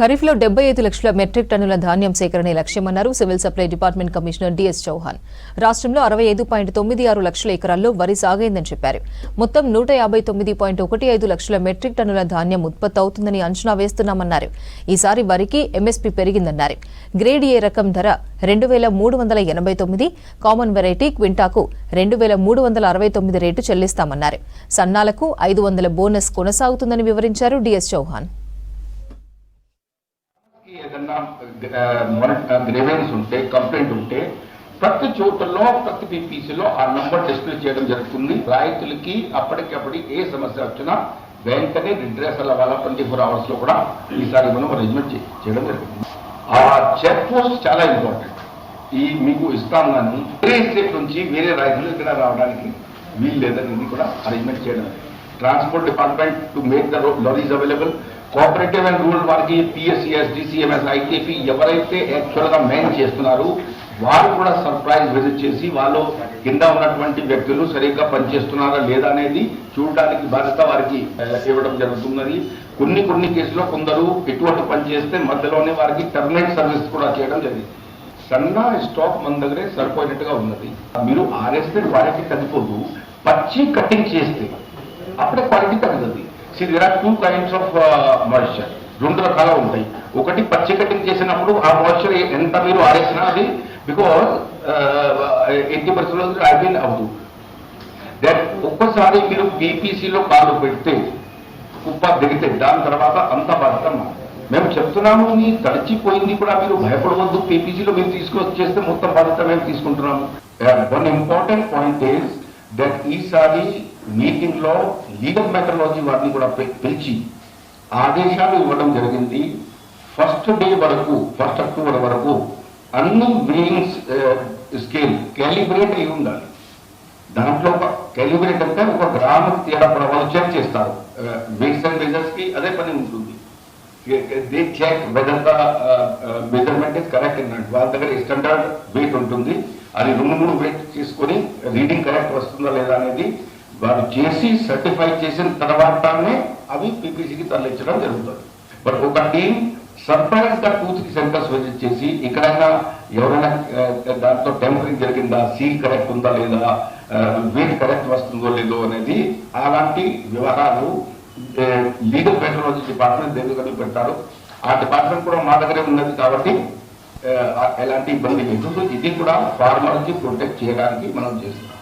ఖరీఫ్లో 75 లక్షల మెట్రిక్ టన్నుల ధాన్యం సేకరణే లక్ష్యమన్నారు civil supply department commissioner DS Chauhan. రాష్ట్రంలో 65.96 లక్షల ఎకరాల్లో వరి సాగైందని చెప్పారు. మొత్తం 159.15 లక్షల మెట్రిక్ టన్నుల ధాన్యం ఉత్పత్తి అవుతుందని అంచనా వేస్తున్నామన్నారు. ఈసారి వరికి ఎంఎస్పీ పెరిగిందన్నారు. గ్రేడ్ ఏ రకం ధర 2,389, కామన్ వెరైటీ క్వింటాకు 2,369 రేటు చెల్లిస్తామన్నారు. సన్నాలకు 500 బోనస్ కొనసాగుతుందని వివరించారు డిఎస్ చౌహాన్. ఏదన్నా గ్రీవెన్స్ ఉంటే కంప్లైంట్ ఉంటే ప్రతి చోటలో ప్రతి పీపీసీలో ఆ నంబర్ డిస్ప్లే చేయడం జరుగుతుంది. రైతులకి అప్పటికప్పుడు ఏ సమస్య వచ్చినా వెంటనే రిడ్రెసల్ అవ్వాలా 24 hours లో కూడా ఈసారి మనం అరేంజ్మెంట్ చేయడం జరుగుతుంది. ఆ చెక్ పోస్ట్ చాలా ఇంపార్టెంట్. ఈ మీకు ఇస్తాం కానీ వేరే స్టేట్ నుంచి వేరే రైతులు ఇక్కడ రావడానికి వీలు లేదని కూడా అరేంజ్మెంట్ చేయడం. Transport department to make the lorries available. Cooperative and rural వారికి పిఎస్సిఎస్, డిసిఎంఎస్, ఐకేపీ ఎవరైతే యాక్చువల్గా మెయిన్ చేస్తున్నారు వారు కూడా సర్ప్రైజ్ విజిట్ చేసి వాళ్ళు కింద ఉన్నటువంటి వ్యక్తులు సరిగ్గా పనిచేస్తున్నారా లేదా అనేది చూడడానికి బాధ్యత వారికి ఇవ్వడం జరుగుతున్నది. కొన్ని కేసులో కొందరు ఎటువంటి పని చేస్తే మధ్యలోనే వారికి టర్మినేట్ సర్వీస్ కూడా చేయడం జరిగింది. సన్నా స్టాక్ మన దగ్గరే సరిపోయినట్టుగా ఉన్నది. మీరు ఆరేస్తే క్వాలిటీ తగ్గిపోదు, పచ్చి కటింగ్ చేస్తే అప్పుడే క్వాలిటీ తగ్గుతుంది. there are two kinds of moisture. రెండు రకాలు ఉంటాయి. ఒకటి పచ్చి కటింగ్ చేసినప్పుడు ఆ మాయిశ్చర్ ఎంత మీరు ఆరేసినా అది బికాజ్ 80% ఐబీన్ అవ్వదు. దట్ ఒక్కసారి మీరు పీపీసీలో కాలు పెడితే కుప్ప దిగితే దాని తర్వాత అంత బాధ్యత మేము చెప్తున్నాము. మీ తడిచిపోయింది కూడా మీరు భయపడవద్దు. పీపీసీలో మీరు తీసుకొచ్చేస్తే మొత్తం బాధ్యత మేము తీసుకుంటున్నాము. One important point is that ఈసారి మీటింగ్ లో లీగల్ మెథడాలజీ వారిని కూడా పిలిచి ఆదేశాలు ఇవ్వడం జరిగింది. ఫస్ట్ డే వరకు 1 October వరకు అన్ని వేయింగ్ స్కేల్ క్యాలిబ్రేట్ అయి ఉండాలి. దాంట్లో క్యాలిబ్రేట్ అంటే ఒక గ్రాముకి తేడా వాళ్ళు చెక్ చేస్తారు. వెయిట్స్ అండ్ మెజర్స్ కి అదే పని ఉంటుంది. They check whether the measurement is correct అన్నట్టు. వాళ్ళ దగ్గర స్టాండర్డ్ వెయిట్ ఉంటుంది. అది 2-3 వెయిట్ చేసుకొని రీడింగ్ కరెక్ట్ వస్తుందా లేదా అనేది వారు చేసి సర్టిఫై చేసిన తర్వాతనే అవి పీపీసీకి తరలించడం జరుగుతుంది. బట్ ఒక టీం సర్ప్రైజ్ గా 2-3 సెంటర్స్ విజిట్ చేసి ఎక్కడైనా ఎవరైనా దాంట్లో టెంపరింగ్ జరిగిందా, సీల్ కరెక్ట్ ఉందా లేదా, వెయిట్ కరెక్ట్ వస్తుందో లేదో అనేది అలాంటి వ్యవహారాలు లీగల్ మెథడాలజీ డిపార్ట్మెంట్ దగ్గర పెడతారు. ఆ డిపార్ట్మెంట్ కూడా మా దగ్గరే ఉన్నది కాబట్టి ఎలాంటి ఇబ్బంది లేదు. ఇది కూడా ఫార్మర్కి ప్రొటెక్ట్ చేయడానికి మనం చేస్తున్నాం.